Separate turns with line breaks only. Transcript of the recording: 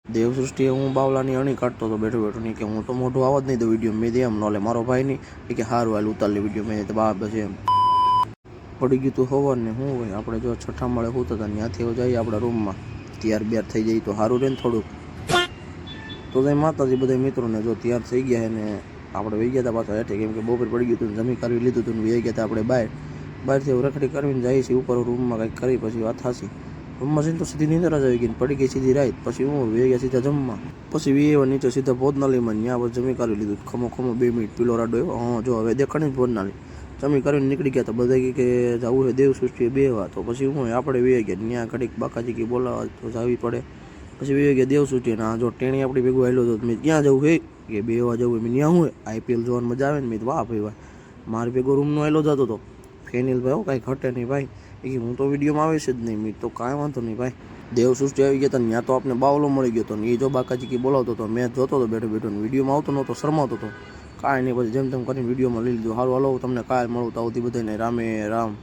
દેવસૃષ્ટિએ હું બાવલાની અણી કાઢતો હતો બેઠો બેઠો નહીં કે હું તો મોઢું આવવા જ નહીં તો વિડીયો મેં દે એમ નોલે મારો ભાઈ નહીં કે સારું હાલ ઉતાર લે વિડીયો મેં તો બાપ છે એમ પડી ગયું તું ખબર ને શું હોય આપણે જો છઠ્ઠા માળે હોતા હતા ત્યાંથી જઈએ આપણા રૂમમાં તૈયાર બેર થઈ જાય તો સારું રહે ને થોડુંક તો જઈ માતાજી બધા મિત્રોને જો તૈયાર થઈ ગયા ને આપણે વહી ગયા હતા પાછા હેઠે કેમ કે બપોર પડી ગયું હતું જમી કરી લીધું હતું વહી ગયા હતા આપણે બહારથી રખડી કરીને જઈએ છીએ ઉપર રૂમમાં કંઈક કરી પછી વાત થાશી રૂમમાં જઈને તો સીધી નીંદર જ આવી ગઈ પડી ગઈ સીધી રાત પછી હું વહી ગયા સીધા જમવા પછી વીએ નીચે સીધા ભોજનાલયમાં ત્યાં પછી જમી કરી લીધું ખમો 2 મિનિટ પીલો રાડો એવો હા જો હવે દેખાણી જ ભોજનાલય જમી કરીને નીકળી ગયા તો બધા કે જવું છે દેવસૃષ્ટિએ બેવા તો પછી હું આપણે વહી ગયા ત્યાં ઘડીક બાકાજી કે બોલાવા તો જવી પડે પછી વહી ગયા દેવસૃષ્ટિ ના જો ટેણી આપણી ભેગું આવેલો તો મેં ત્યાં જવું હે કે બેવા જવું મેં ત્યાં હું આઈપીએલ જોવાની મજા આવે ને મેં વાહ ભાઈ વાહ મારે ભેગો રૂમનો આવેલો જતો હતો ફેનિલ ભાઈ કાંઈ ઘટે નહીં ભાઈ એ હું તો વિડીયોમાં આવીશ જ નહીં મેં તો કાંઈ વાંધો નહીં ભાઈ દેવસૃષ્ટિ આવી ગયા હતા ત્યાં તો આપણે બાવલો મળી ગયો હતો ને એ જો બાકાજી કે બોલાવતો હતો મેં જોતો હતો બેઠો બેઠો વિડીયોમાં આવતો નહોતો શરમાતો હતો કાંઈ નહીં પછી જેમ તેમ કરીને વિડીયોમાં લઈ લીધું સારું હાલો તમને કાંઈ મળું તો આવતી બધાને રામે રામ.